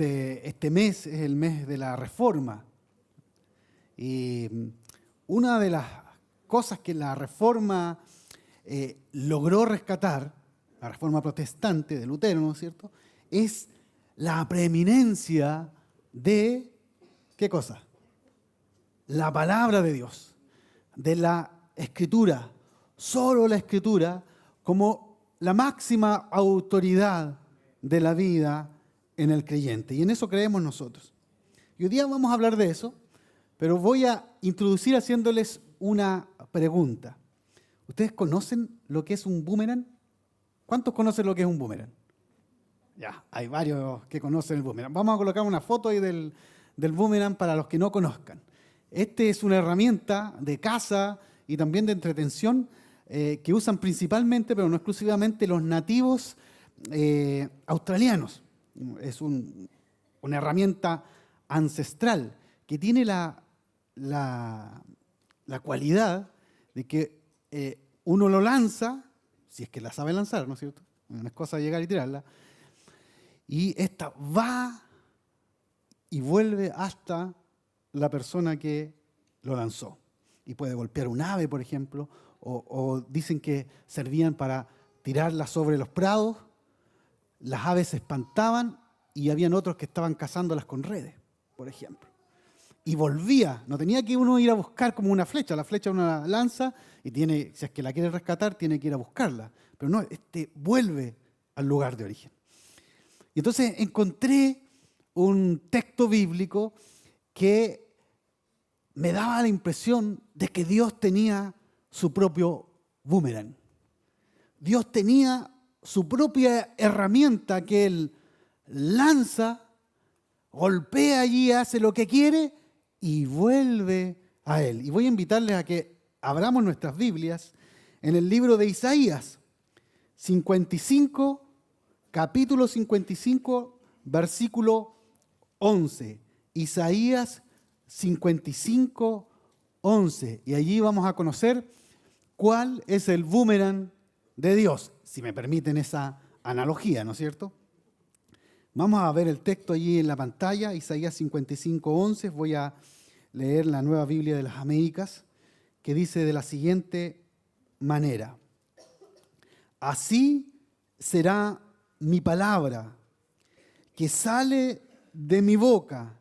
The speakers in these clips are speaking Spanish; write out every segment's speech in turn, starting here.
este mes es el mes de la Reforma. Y una de las cosas que la Reforma logró rescatar, la Reforma protestante de Lutero, ¿no es cierto?, es la preeminencia de, ¿qué cosa? La palabra de Dios, de la Escritura, solo la Escritura como la máxima autoridad de la vida en el creyente. Y en eso creemos nosotros. Y hoy día vamos a hablar de eso, pero voy a introducir haciéndoles una pregunta. ¿Ustedes conocen lo que es un boomerang? ¿Cuántos conocen lo que es un boomerang? Ya, hay varios que conocen el boomerang. Vamos a colocar una foto ahí del boomerang para los que no conozcan. Este es una herramienta de caza y también de entretención que usan principalmente, pero no exclusivamente, los nativos australianos. Es una herramienta ancestral que tiene la cualidad de que uno lo lanza, si es que la sabe lanzar, ¿no es cierto? No es cosa de llegar y tirarla. Y esta va y vuelve hasta la persona que lo lanzó. Y puede golpear un ave, por ejemplo, o dicen que servían para tirarla sobre los prados. Las aves se espantaban y habían otros que estaban cazándolas con redes, por ejemplo. Y volvía, no tenía que uno ir a buscar como una flecha. La flecha uno la lanza y tiene, si es que la quiere rescatar, tiene que ir a buscarla. Pero no, vuelve al lugar de origen. Y entonces encontré un texto bíblico que me daba la impresión de que Dios tenía su propio boomerang. Dios tenía su propia herramienta que Él lanza, golpea allí, hace lo que quiere y vuelve a Él. Y voy a invitarles a que abramos nuestras Biblias en el libro de Isaías 55, capítulo 55, versículo 11. Isaías 55, 11. Y allí vamos a conocer cuál es el boomerang de Dios, si me permiten esa analogía, ¿no es cierto? Vamos a ver el texto allí en la pantalla, Isaías 55, 11. Voy a leer la Nueva Biblia de las Américas, que dice de la siguiente manera: así será mi palabra que sale de mi boca,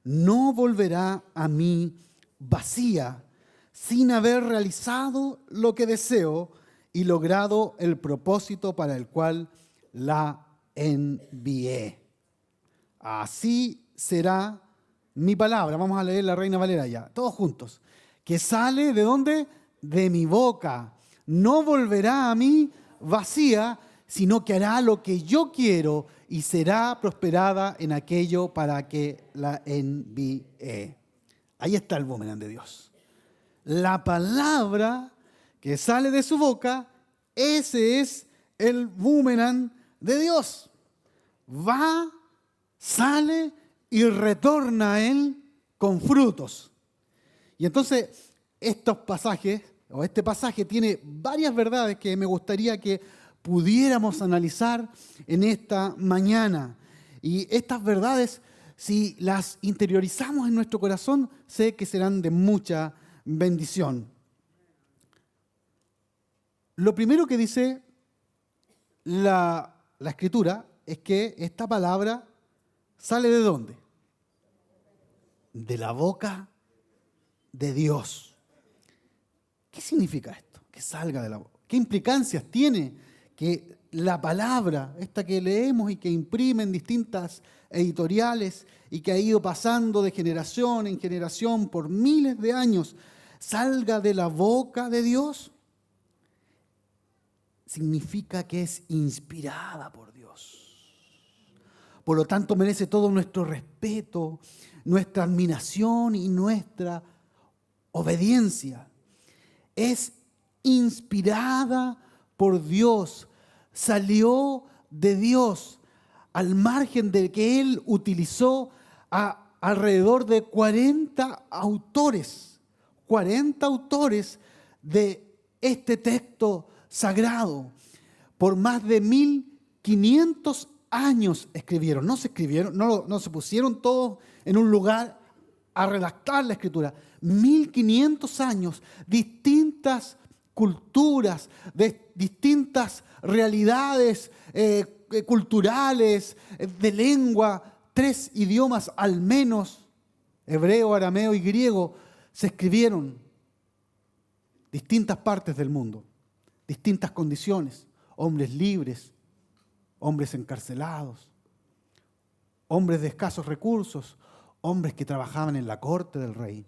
no volverá a mí vacía, sin haber realizado lo que deseo y logrado el propósito para el cual la envié. Así será mi palabra. Vamos a leer la Reina Valera ya, todos juntos. Que sale ¿de dónde? De mi boca. No volverá a mí vacía, sino que hará lo que yo quiero y será prosperada en aquello para que la envié. Ahí está el boomerang de Dios. La palabra que sale de su boca, ese es el boomerang de Dios. Va, sale y retorna a Él con frutos. Y entonces estos pasajes, o este pasaje tiene varias verdades que me gustaría que pudiéramos analizar en esta mañana. Y estas verdades, si las interiorizamos en nuestro corazón, sé que serán de mucha bendición. Lo primero que dice la Escritura es que esta palabra sale ¿de dónde? De la boca de Dios. ¿Qué significa esto? Que salga de la boca. ¿Qué implicancias tiene que la palabra, esta que leemos y que imprimen distintas editoriales y que ha ido pasando de generación en generación por miles de años, salga de la boca de Dios? Significa que es inspirada por Dios. Por lo tanto, merece todo nuestro respeto, nuestra admiración y nuestra obediencia. Es inspirada por Dios, salió de Dios, al margen de que Él utilizó a alrededor de 40 autores de este texto sagrado, por más de 1500 años escribieron. No se escribieron, no se pusieron todos en un lugar a redactar la Escritura. 1500 años, distintas culturas, de distintas realidades culturales, de lengua, 3 idiomas al menos, hebreo, arameo y griego, se escribieron. Distintas partes del mundo, distintas condiciones, hombres libres, hombres encarcelados, hombres de escasos recursos, hombres que trabajaban en la corte del rey,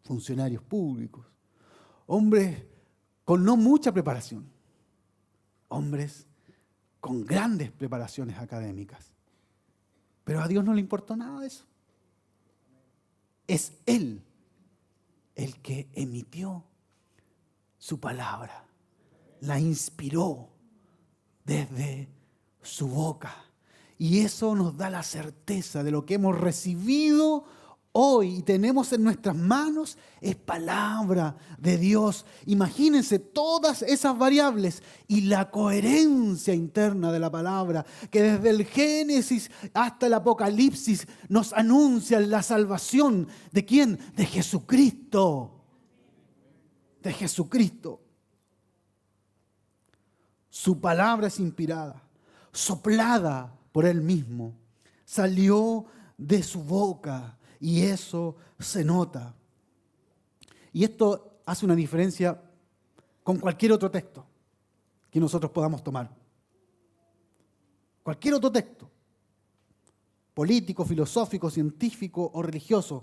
funcionarios públicos, hombres con no mucha preparación, hombres con grandes preparaciones académicas. Pero a Dios no le importó nada de eso. Es Él el que emitió su palabra, la inspiró desde su boca. Y eso nos da la certeza de lo que hemos recibido hoy y tenemos en nuestras manos es palabra de Dios. Imagínense todas esas variables y la coherencia interna de la palabra que desde el Génesis hasta el Apocalipsis nos anuncia la salvación. ¿De quién? De Jesucristo. De Jesucristo. Su palabra es inspirada, soplada por Él mismo. Salió de su boca. Y eso se nota. Y esto hace una diferencia con cualquier otro texto que nosotros podamos tomar. Cualquier otro texto, político, filosófico, científico o religioso.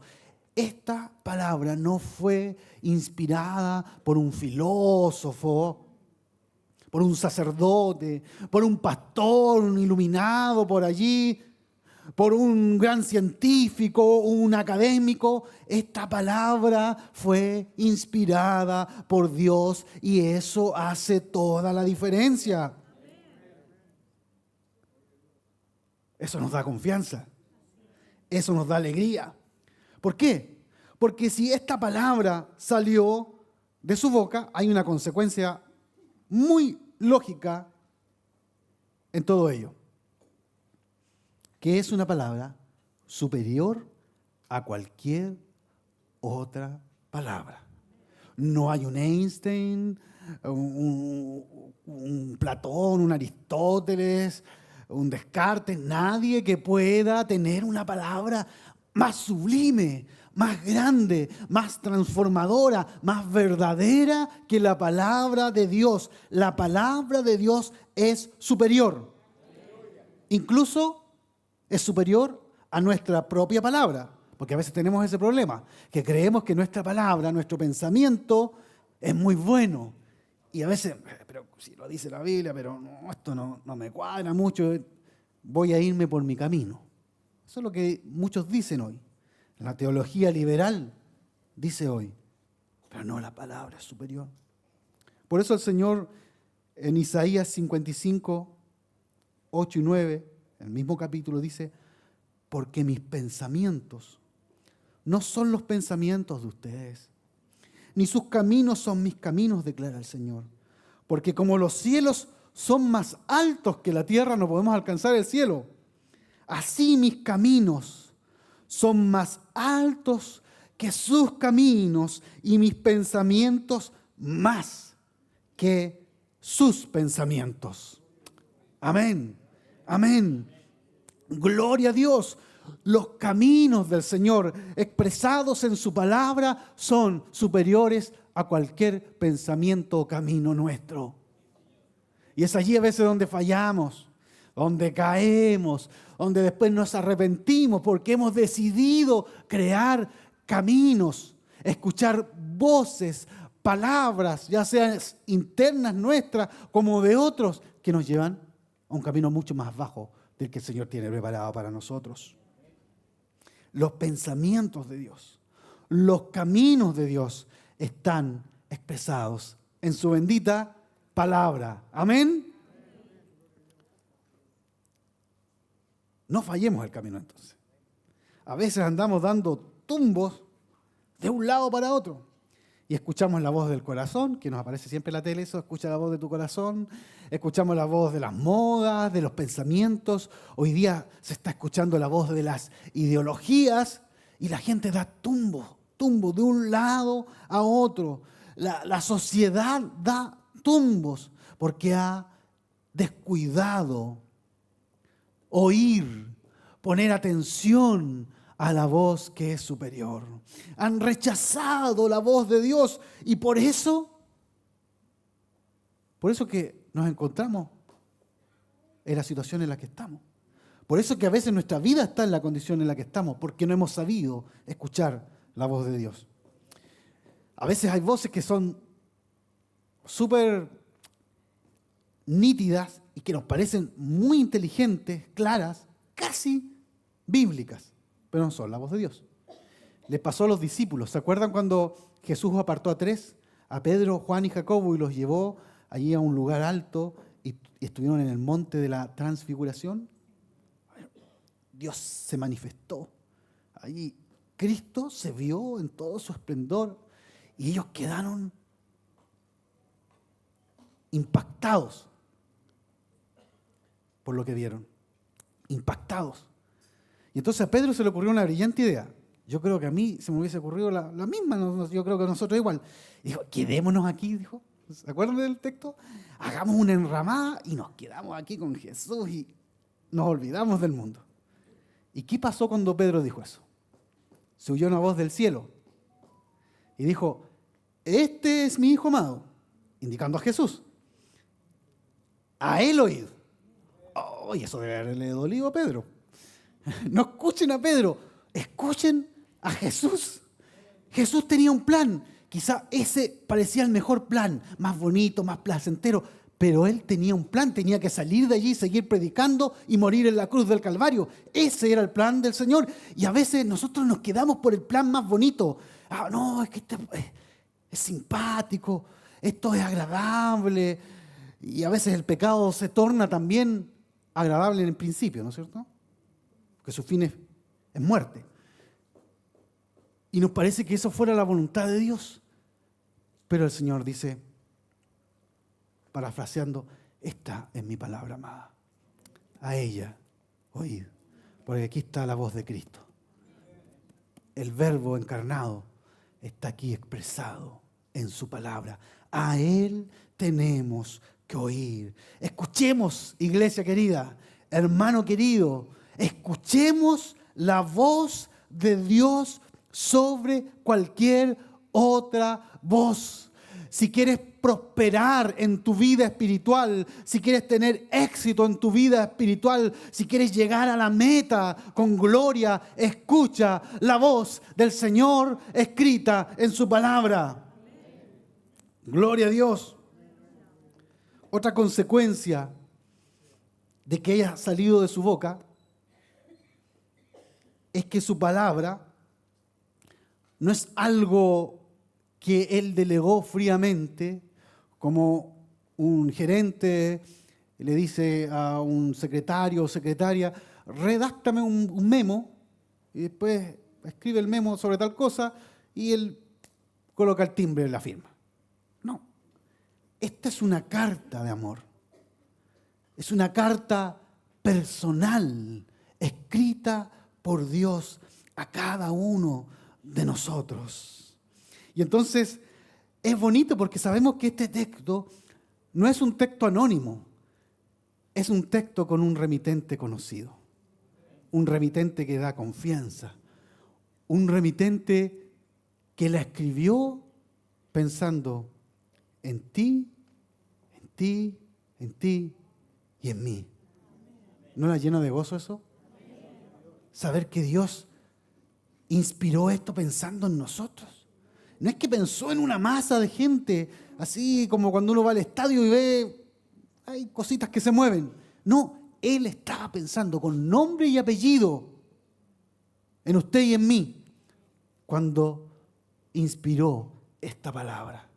Esta palabra no fue inspirada por un filósofo, por un sacerdote, por un pastor, un iluminado por allí, por un gran científico, un académico. Esta palabra fue inspirada por Dios y eso hace toda la diferencia. Eso nos da confianza. Eso nos da alegría. ¿Por qué? Porque si esta palabra salió de su boca, hay una consecuencia muy lógica en todo ello, que es una palabra superior a cualquier otra palabra. No hay un Einstein, un Platón, un Aristóteles, un Descartes, nadie que pueda tener una palabra más sublime, más grande, más transformadora, más verdadera que la palabra de Dios. La palabra de Dios es superior. Incluso es superior a nuestra propia palabra, porque a veces tenemos ese problema, que creemos que nuestra palabra, nuestro pensamiento es muy bueno. Y a veces, pero si lo dice la Biblia, pero no, esto no me cuadra mucho, voy a irme por mi camino. Eso es lo que muchos dicen hoy. La teología liberal dice hoy, pero no, la palabra es superior. Por eso el Señor en Isaías 55, 8 y 9, en el mismo capítulo dice, porque mis pensamientos no son los pensamientos de ustedes, ni sus caminos son mis caminos, declara el Señor. Porque como los cielos son más altos que la tierra, no podemos alcanzar el cielo, así mis caminos son más altos que sus caminos y mis pensamientos más que sus pensamientos. Amén, amén. Gloria a Dios. Los caminos del Señor expresados en su palabra son superiores a cualquier pensamiento o camino nuestro. Y es allí a veces donde fallamos, donde caemos, donde después nos arrepentimos porque hemos decidido crear caminos, escuchar voces, palabras, ya sean internas nuestras como de otros, que nos llevan a un camino mucho más bajo del que el Señor tiene preparado para nosotros. Los pensamientos de Dios, los caminos de Dios están expresados en su bendita palabra. Amén. No fallemos el camino entonces. A veces andamos dando tumbos de un lado para otro. y escuchamos la voz del corazón, que nos aparece siempre en la tele, eso, escucha la voz de tu corazón, escuchamos la voz de las modas, de los pensamientos, hoy día se está escuchando la voz de las ideologías y la gente da tumbo de un lado a otro. La sociedad da tumbos porque ha descuidado oír, poner atención a la voz que es superior. Han rechazado la voz de Dios y por eso que nos encontramos en la situación en la que estamos. Por eso que a veces nuestra vida está en la condición en la que estamos, porque no hemos sabido escuchar la voz de Dios. A veces hay voces que son súper nítidas y que nos parecen muy inteligentes, claras, casi bíblicas, pero no son la voz de Dios. Les pasó a los discípulos. ¿Se acuerdan cuando Jesús apartó a tres, a Pedro, Juan y Jacobo, y los llevó allí a un lugar alto y estuvieron en el monte de la transfiguración? Dios se manifestó. Allí Cristo se vio en todo su esplendor y ellos quedaron impactados por lo que vieron. Impactados. Y entonces a Pedro se le ocurrió una brillante idea. Yo creo que a mí se me hubiese ocurrido la misma, yo creo que a nosotros igual. Dijo, quedémonos aquí, dijo. ¿Se acuerdan del texto? Hagamos una enramada y nos quedamos aquí con Jesús y nos olvidamos del mundo. ¿Y qué pasó cuando Pedro dijo eso? Se oyó una voz del cielo y dijo, este es mi hijo amado, indicando a Jesús. A él oíd. Oh, y eso debe haberle dolido a Pedro. No escuchen a Pedro, escuchen a Jesús. Jesús tenía un plan. Quizá ese parecía el mejor plan, más bonito, más placentero, pero él tenía un plan, tenía que salir de allí, seguir predicando y morir en la cruz del Calvario. Ese era el plan del Señor. Y a veces nosotros nos quedamos por el plan más bonito. Ah, no, es que es simpático, esto es agradable. Y a veces el pecado se torna también agradable en el principio, ¿no es cierto? Porque su fin es muerte. Y nos parece que eso fuera la voluntad de Dios. Pero el Señor dice, parafraseando, esta es mi palabra amada. A ella oíd, porque aquí está la voz de Cristo. El Verbo encarnado está aquí expresado en su palabra. A Él tenemos que oír. Escuchemos, iglesia querida, hermano querido, escuchemos la voz de Dios sobre cualquier otra voz. Si quieres prosperar en tu vida espiritual, si quieres tener éxito en tu vida espiritual, si quieres llegar a la meta con gloria, escucha la voz del Señor escrita en su palabra. Gloria a Dios. Otra consecuencia de que haya salido de su boca es que su palabra no es algo que él delegó fríamente, como un gerente le dice a un secretario o secretaria, redáctame un memo, y después escribe el memo sobre tal cosa, y él coloca el timbre en la firma. No, esta es una carta de amor. Es una carta personal, escrita por Dios a cada uno de nosotros. Y entonces es bonito porque sabemos que este texto no es un texto anónimo, es un texto con un remitente conocido, un remitente que da confianza, un remitente que la escribió pensando en ti, en ti, en ti y en mí. ¿No la llena de gozo eso? Saber que Dios inspiró esto pensando en nosotros. No es que pensó en una masa de gente, así como cuando uno va al estadio y ve, hay cositas que se mueven. No, Él estaba pensando con nombre y apellido en usted y en mí cuando inspiró esta palabra.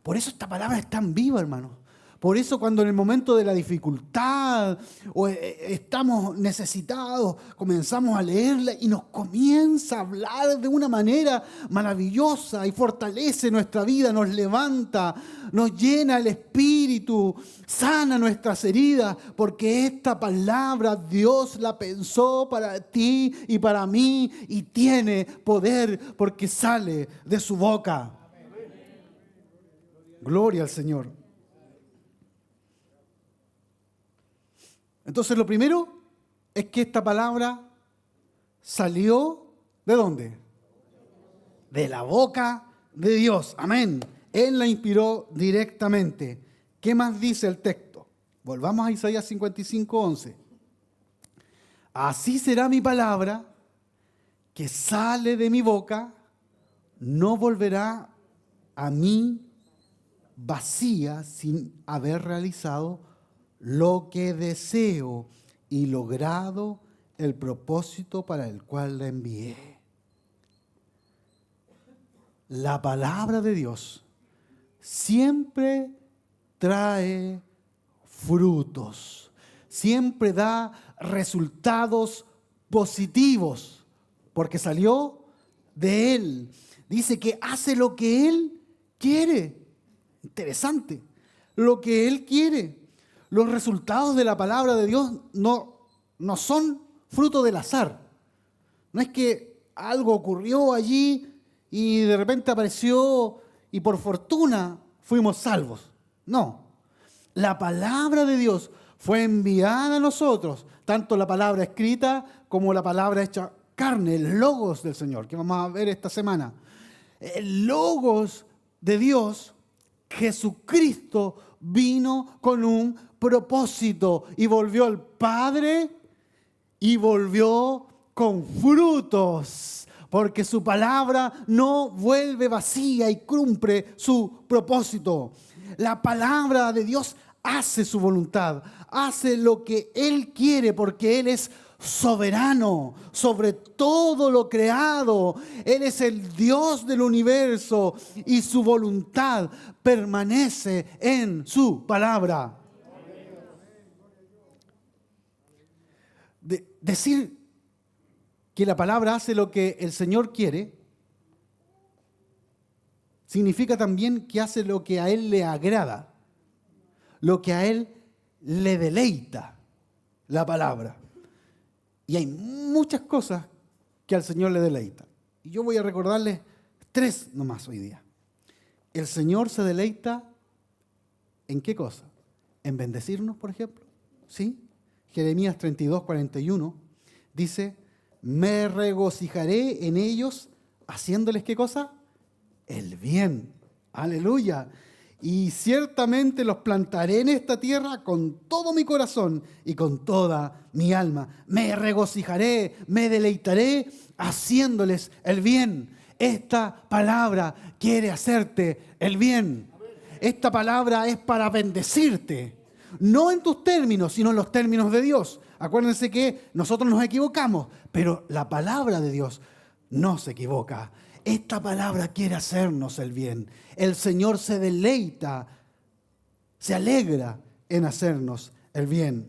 Por eso esta palabra es tan viva, hermano. Por eso cuando en el momento de la dificultad o estamos necesitados, comenzamos a leerla y nos comienza a hablar de una manera maravillosa y fortalece nuestra vida, nos levanta, nos llena el espíritu, sana nuestras heridas, porque esta palabra Dios la pensó para ti y para mí y tiene poder porque sale de su boca. Gloria al Señor. Entonces lo primero es que esta palabra salió ¿de dónde? De la boca de Dios. Amén. Él la inspiró directamente. ¿Qué más dice el texto? Volvamos a Isaías 55:11. Así será mi palabra que sale de mi boca, no volverá a mí vacía sin haber realizado lo que deseo y logrado el propósito para el cual la envié. La palabra de Dios siempre trae frutos, siempre da resultados positivos, porque salió de Él. Dice que hace lo que Él quiere. Interesante. Lo que Él quiere. Los resultados de la palabra de Dios no son fruto del azar. No es que algo ocurrió allí y de repente apareció y por fortuna fuimos salvos. No. La palabra de Dios fue enviada a nosotros, tanto la palabra escrita como la palabra hecha carne, el logos del Señor, que vamos a ver esta semana. El logos de Dios, Jesucristo, vino con un propósito y volvió al Padre y volvió con frutos, porque su palabra no vuelve vacía y cumple su propósito. La palabra de Dios hace su voluntad, hace lo que Él quiere, porque Él es soberano sobre todo lo creado. Él es el Dios del universo y su voluntad permanece en su palabra. Decir que la palabra hace lo que el Señor quiere significa también que hace lo que a Él le agrada, lo que a Él le deleita la palabra. Y hay muchas cosas que al Señor le deleita. Y yo voy a recordarles 3 nomás hoy día. El Señor se deleita ¿en qué cosa? En bendecirnos, por ejemplo. ¿Sí? Jeremías 32:41 dice, me regocijaré en ellos haciéndoles ¿qué cosa? El bien. Aleluya. Y ciertamente los plantaré en esta tierra con todo mi corazón y con toda mi alma. Me regocijaré, me deleitaré haciéndoles el bien. Esta palabra quiere hacerte el bien. Esta palabra es para bendecirte. No en tus términos, sino en los términos de Dios. Acuérdense que nosotros nos equivocamos, pero la palabra de Dios no se equivoca. Esta palabra quiere hacernos el bien. El Señor se deleita, se alegra en hacernos el bien.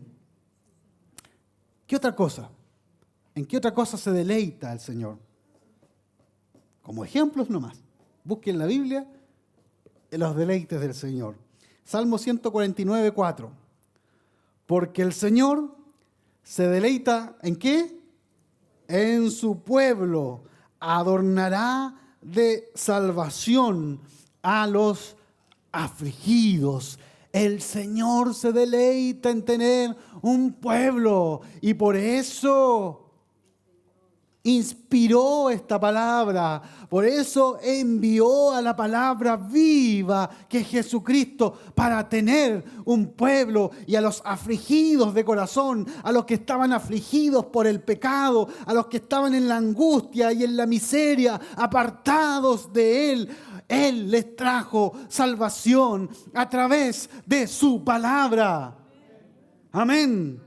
¿Qué otra cosa? ¿En qué otra cosa se deleita el Señor? Como ejemplos nomás. Busquen la Biblia en los deleites del Señor. Salmo 149:4. Porque el Señor se deleita ¿en qué? En su pueblo. Adornará de salvación a los afligidos. El Señor se deleita en tener un pueblo y por eso inspiró esta palabra, por eso envió a la palabra viva que es Jesucristo para tener un pueblo y a los afligidos de corazón, a los que estaban afligidos por el pecado, a los que estaban en la angustia y en la miseria, apartados de Él. Él les trajo salvación a través de su palabra. Amén.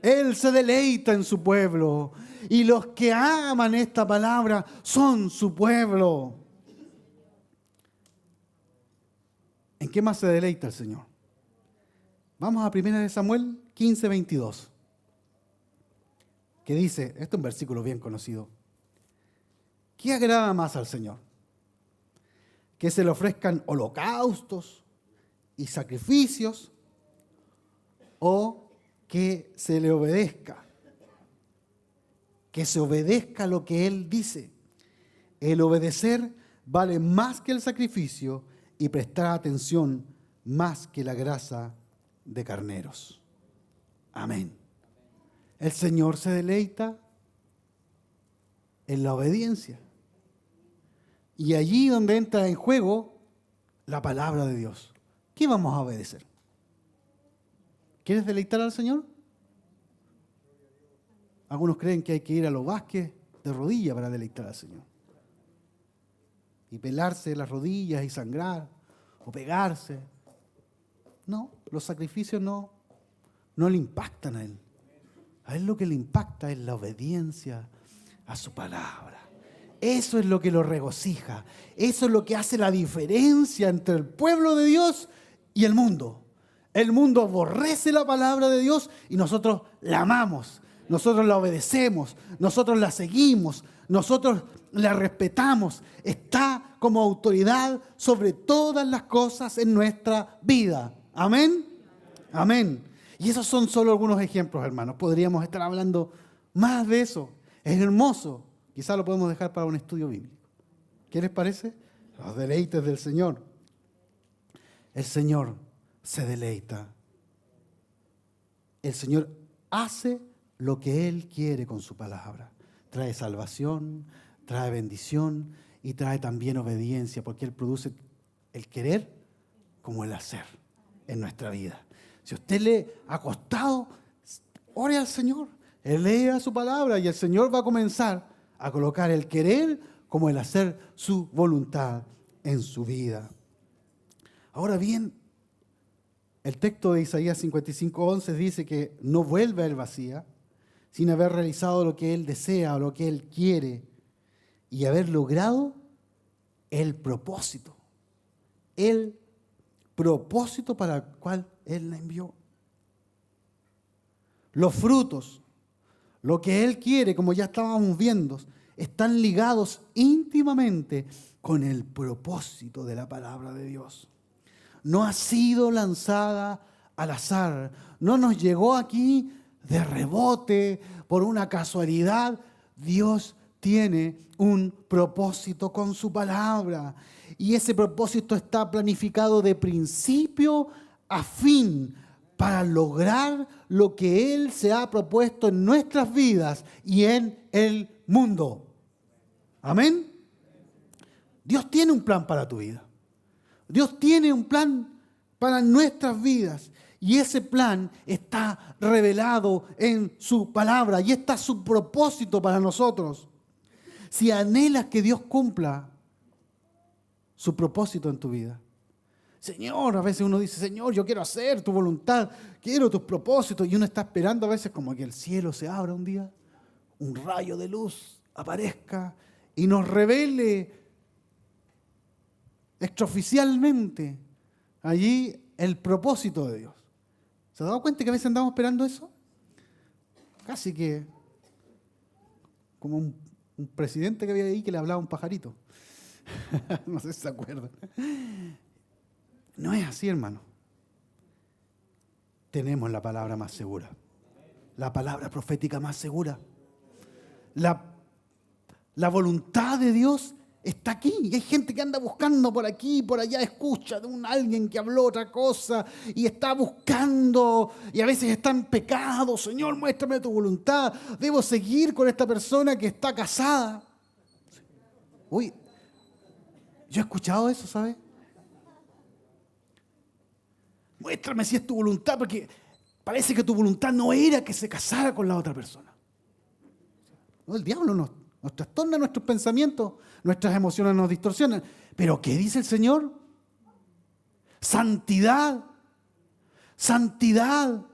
Él se deleita en su pueblo. Y los que aman esta palabra son su pueblo. ¿En qué más se deleita el Señor? Vamos a 1 Samuel 15, 22. Que dice, este es un versículo bien conocido. ¿Qué agrada más al Señor? ¿Que se le ofrezcan holocaustos y sacrificios o que se le obedezca? Que se obedezca lo que Él dice. El obedecer vale más que el sacrificio y prestar atención más que la grasa de carneros. Amén. El Señor se deleita en la obediencia. Y allí donde entra en juego la palabra de Dios. ¿Qué vamos a obedecer? ¿Quieres deleitar al Señor? Algunos creen que hay que ir a los Vázquez de rodillas para deleitar al Señor. Y pelarse las rodillas y sangrar o pegarse. No, los sacrificios no le impactan a Él. A Él lo que le impacta es la obediencia a su palabra. Eso es lo que lo regocija. Eso es lo que hace la diferencia entre el pueblo de Dios y el mundo. El mundo aborrece la palabra de Dios y nosotros la amamos. Nosotros la obedecemos. Nosotros la seguimos. Nosotros la respetamos. Está como autoridad sobre todas las cosas en nuestra vida. Amén. Amén. Y esos son solo algunos ejemplos, hermanos. Podríamos estar hablando más de eso. Es hermoso. Quizás lo podemos dejar para un estudio bíblico. ¿Qué les parece? Los deleites del Señor. El Señor se deleita. El Señor hace lo que Él quiere con su palabra. Trae salvación, trae bendición y trae también obediencia, porque Él produce el querer como el hacer en nuestra vida. Si usted le ha costado, ore al Señor, Él lea su palabra y el Señor va a comenzar a colocar el querer como el hacer su voluntad en su vida. Ahora bien, el texto de Isaías 55:11 dice que no vuelve a él vacía, sin haber realizado lo que Él desea o lo que Él quiere y haber logrado el propósito para el cual Él la envió. Los frutos, lo que Él quiere, como ya estábamos viendo, están ligados íntimamente con el propósito de la palabra de Dios. No ha sido lanzada al azar, no nos llegó aquí de rebote, por una casualidad. Dios tiene un propósito con su palabra y ese propósito está planificado de principio a fin para lograr lo que Él se ha propuesto en nuestras vidas y en el mundo. Amén. Dios tiene un plan para tu vida. Dios tiene un plan para nuestras vidas. Y ese plan está revelado en su palabra. Y está su propósito para nosotros. Si anhelas que Dios cumpla su propósito en tu vida. Señor, a veces uno dice, Señor, yo quiero hacer tu voluntad, quiero tus propósitos. Y uno está esperando a veces como que el cielo se abra un día, un rayo de luz aparezca y nos revele extraoficialmente allí el propósito de Dios. ¿Se ha dado cuenta que a veces andamos esperando eso? Casi que como un presidente que había ahí que le hablaba a un pajarito. No sé si se acuerdan. No es así, hermano. Tenemos la palabra más segura. La palabra profética más segura. La voluntad de Dios está aquí. Y hay gente que anda buscando por aquí y por allá, escucha de alguien que habló otra cosa y está buscando y a veces está en pecado. Señor, muéstrame tu voluntad. Debo seguir con esta persona que está casada. Uy, yo he escuchado eso, ¿sabes? Muéstrame si es tu voluntad, porque parece que tu voluntad no era que se casara con la otra persona. No, el diablo nos trastorna nuestros pensamientos, nuestras emociones nos distorsionan. Pero ¿qué dice el Señor? Santidad. Santidad.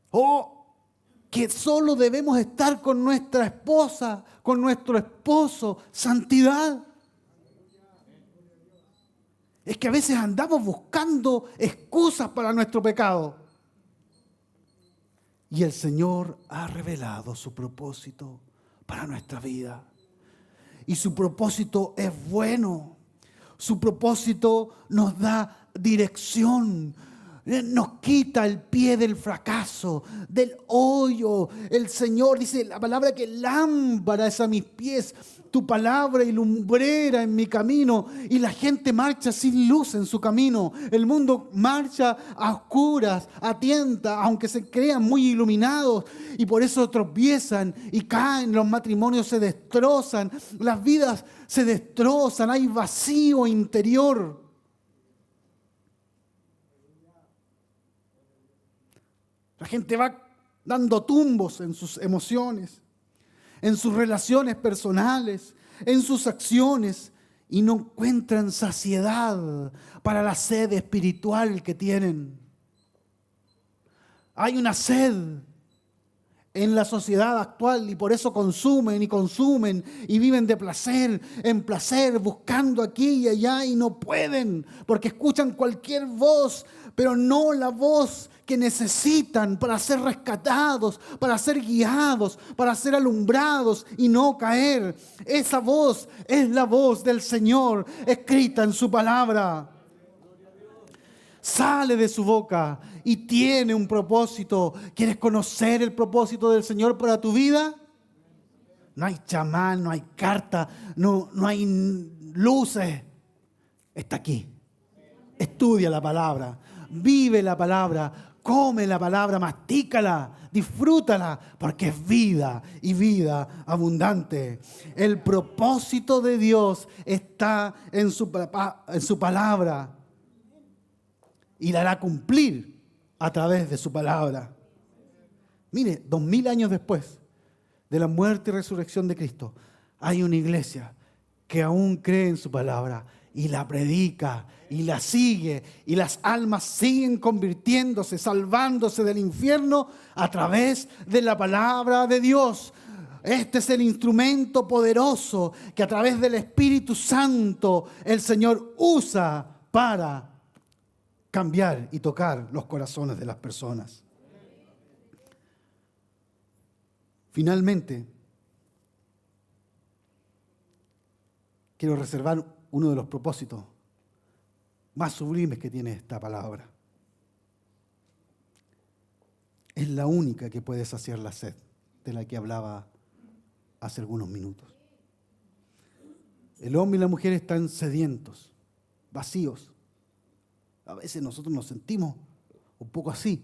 Oh, que solo debemos estar con nuestra esposa, con nuestro esposo. Santidad. Es que a veces andamos buscando excusas para nuestro pecado. Y el Señor ha revelado su propósito para nuestra vida. Y su propósito es bueno. Su propósito nos da dirección. Nos quita el pie del fracaso, del hoyo. El Señor dice la palabra que lámpara es a mis pies, tu palabra y lumbrera en mi camino. Y la gente marcha sin luz en su camino. El mundo marcha a oscuras, a tientas, aunque se crean muy iluminados. Y por eso tropiezan y caen, los matrimonios se destrozan, las vidas se destrozan, hay vacío interior. La gente va dando tumbos en sus emociones, en sus relaciones personales, en sus acciones, y no encuentran saciedad para la sed espiritual que tienen. Hay una sed en la sociedad actual y por eso consumen y viven de placer en placer, buscando aquí y allá y no pueden, porque escuchan cualquier voz, pero no la voz que necesitan para ser rescatados, para ser guiados, para ser alumbrados y no caer. Esa voz es la voz del Señor escrita en su palabra. Sale de su boca y tiene un propósito. ¿Quieres conocer el propósito del Señor para tu vida? No hay chamán, no hay carta, no hay luces. Está aquí. Estudia la palabra, vive la palabra, come la palabra, mastícala, disfrútala, porque es vida y vida abundante. El propósito de Dios está en su palabra. Y la hará cumplir a través de su palabra. Mire, 2000 años después de la muerte y resurrección de Cristo, hay una iglesia que aún cree en su palabra y la predica y la sigue, y las almas siguen convirtiéndose, salvándose del infierno a través de la palabra de Dios. Este es el instrumento poderoso que a través del Espíritu Santo el Señor usa para cambiar y tocar los corazones de las personas. Finalmente, quiero reservar uno de los propósitos más sublimes que tiene esta palabra. Es la única que puede saciar la sed de la que hablaba hace algunos minutos. El hombre y la mujer están sedientos, vacíos. A veces nosotros nos sentimos un poco así.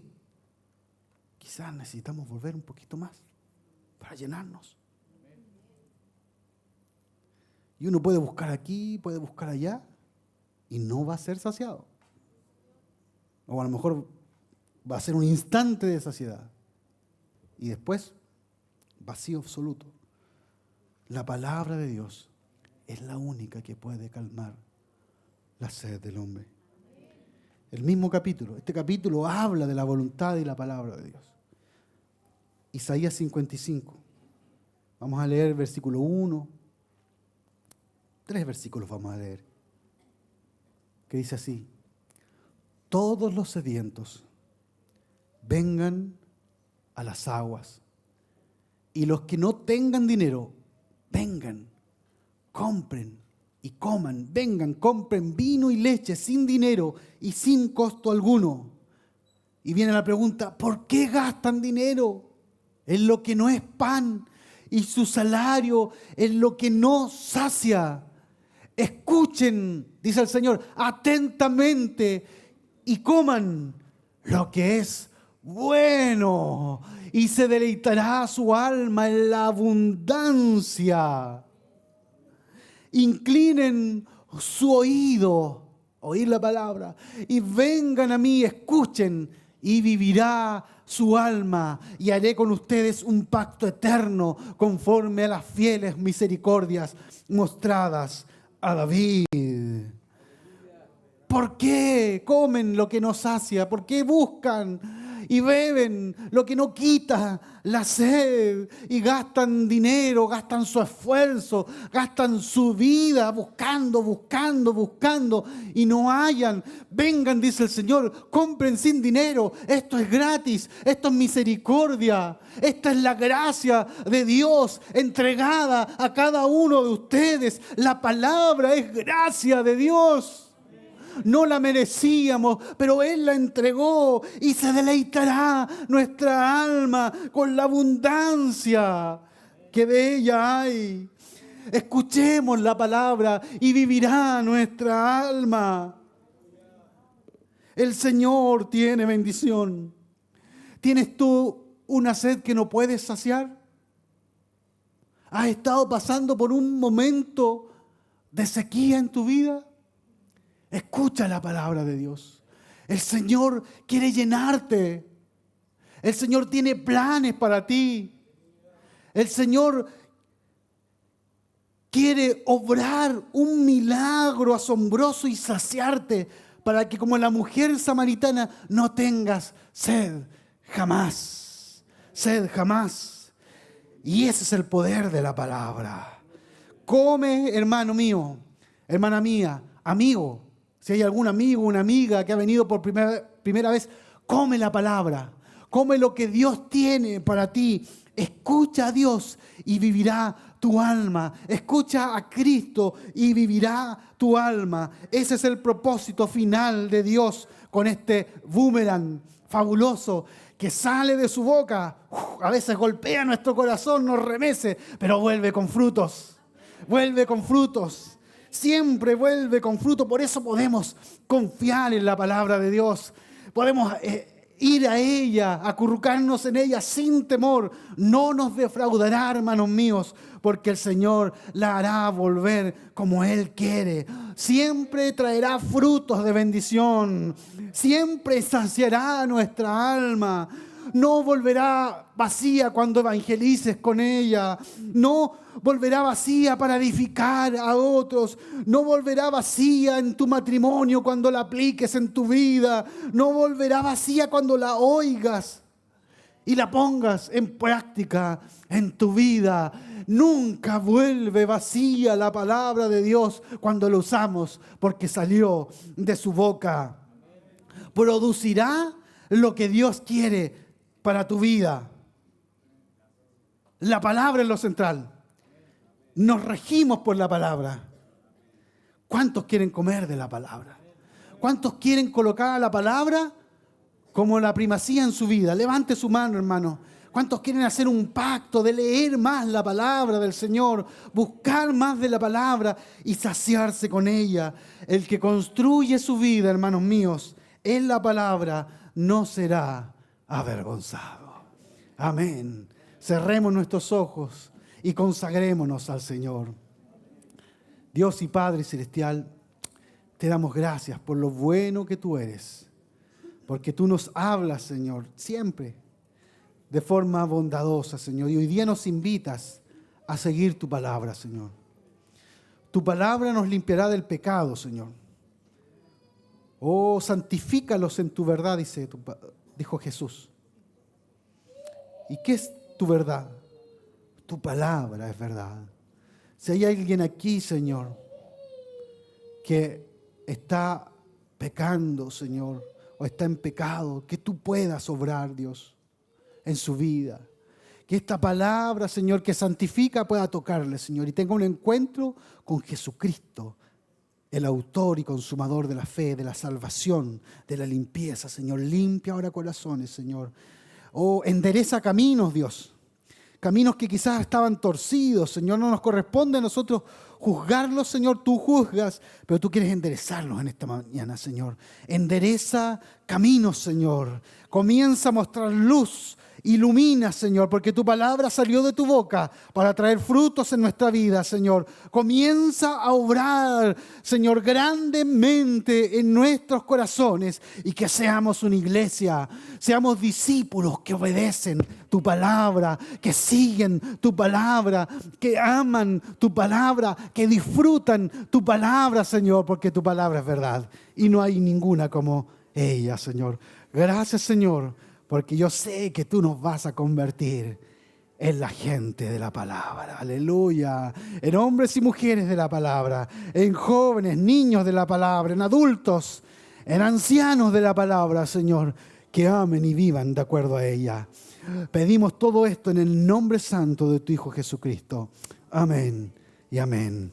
Quizás necesitamos volver un poquito más para llenarnos. Y uno puede buscar aquí, puede buscar allá y no va a ser saciado. O a lo mejor va a ser un instante de saciedad. Y después, vacío absoluto. La palabra de Dios es la única que puede calmar la sed del hombre. El mismo capítulo, este capítulo habla de la voluntad y la palabra de Dios. Isaías 55. Vamos a leer versículo 1. 3 versículos vamos a leer. Que dice así: todos los sedientos vengan a las aguas, y los que no tengan dinero, vengan, compren y coman. Vengan, compren vino y leche sin dinero y sin costo alguno. Y viene la pregunta: ¿por qué gastan dinero en lo que no es pan y su salario en lo que no sacia? Escuchen, dice el Señor, atentamente y coman lo que es bueno, y se deleitará su alma en la abundancia. Inclinen su oído, oír la palabra, y vengan a mí, escuchen, y vivirá su alma, y haré con ustedes un pacto eterno conforme a las fieles misericordias mostradas a David. ¿Por qué comen lo que nos sacia? ¿Por qué buscan y beben lo que no quita la sed y gastan dinero, gastan su esfuerzo, gastan su vida buscando y no hallan. Vengan, dice el Señor, compren sin dinero. Esto es gratis, esto es misericordia, esta es la gracia de Dios entregada a cada uno de ustedes. La palabra es gracia de Dios. No la merecíamos, pero Él la entregó y se deleitará nuestra alma con la abundancia que de ella hay. Escuchemos la palabra y vivirá nuestra alma. El Señor tiene bendición. ¿Tienes tú una sed que no puedes saciar? ¿Has estado pasando por un momento de sequía en tu vida? Escucha la palabra de Dios. El Señor quiere llenarte. El Señor tiene planes para ti. El Señor quiere obrar un milagro asombroso y saciarte para que, como la mujer samaritana, no tengas sed jamás. Sed jamás. Y ese es el poder de la palabra. Come, hermano mío, hermana mía, amigo. Si hay algún amigo, una amiga que ha venido por primera vez, come la palabra. Come lo que Dios tiene para ti. Escucha a Dios y vivirá tu alma. Escucha a Cristo y vivirá tu alma. Ese es el propósito final de Dios con este boomerang fabuloso que sale de su boca. A veces golpea nuestro corazón, nos remece, pero vuelve con frutos. Vuelve con frutos. Siempre vuelve con fruto. Por eso podemos confiar en la palabra de Dios. Podemos ir a ella, acurrucarnos en ella sin temor. No nos defraudará, hermanos míos, porque el Señor la hará volver como Él quiere. Siempre traerá frutos de bendición. Siempre saciará nuestra alma. No volverá vacía cuando evangelices con ella. No volverá vacía para edificar a otros. No volverá vacía en tu matrimonio cuando la apliques en tu vida. No volverá vacía cuando la oigas y la pongas en práctica en tu vida. Nunca vuelve vacía la palabra de Dios cuando la usamos, porque salió de su boca. Producirá lo que Dios quiere para tu vida. La palabra es lo central. Nos regimos por la palabra. ¿Cuántos quieren comer de la palabra? ¿Cuántos quieren colocar a la palabra como la primacía en su vida? Levante su mano, hermano. ¿Cuántos quieren hacer un pacto de leer más la palabra del Señor, buscar más de la palabra y saciarse con ella? El que construye su vida, hermanos míos, en la palabra, no será avergonzado. Amén. Cerremos nuestros ojos y consagrémonos al Señor. Dios y Padre Celestial, te damos gracias por lo bueno que tú eres, porque tú nos hablas, Señor, siempre de forma bondadosa, Señor, y hoy día nos invitas a seguir tu palabra, Señor. Tu palabra nos limpiará del pecado, Señor. Oh, santifícalos en tu verdad, dijo Jesús. ¿Y qué es tu verdad? Tu palabra es verdad. Si hay alguien aquí, Señor, que está pecando, Señor, o está en pecado, que tú puedas obrar, Dios, en su vida. Que esta palabra, Señor, que santifica, pueda tocarle, Señor, y tenga un encuentro con Jesucristo, el autor y consumador de la fe, de la salvación, de la limpieza, Señor. Limpia ahora corazones, Señor. Oh, endereza caminos, Dios. Caminos que quizás estaban torcidos, Señor. No nos corresponde a nosotros juzgarlos, Señor. Tú juzgas, pero tú quieres enderezarlos en esta mañana, Señor. Endereza caminos, Señor. Comienza a mostrar luz. Ilumina, Señor, porque tu palabra salió de tu boca para traer frutos en nuestra vida, Señor. Comienza a obrar, Señor, grandemente en nuestros corazones y que seamos una iglesia, seamos discípulos que obedecen tu palabra, que siguen tu palabra, que aman tu palabra, que disfrutan tu palabra, Señor, porque tu palabra es verdad y no hay ninguna como ella, Señor. Gracias, Señor, porque yo sé que tú nos vas a convertir en la gente de la palabra. Aleluya. En hombres y mujeres de la palabra, en jóvenes, niños de la palabra, en adultos, en ancianos de la palabra, Señor, que amen y vivan de acuerdo a ella. Pedimos todo esto en el nombre santo de tu Hijo Jesucristo. Amén y amén.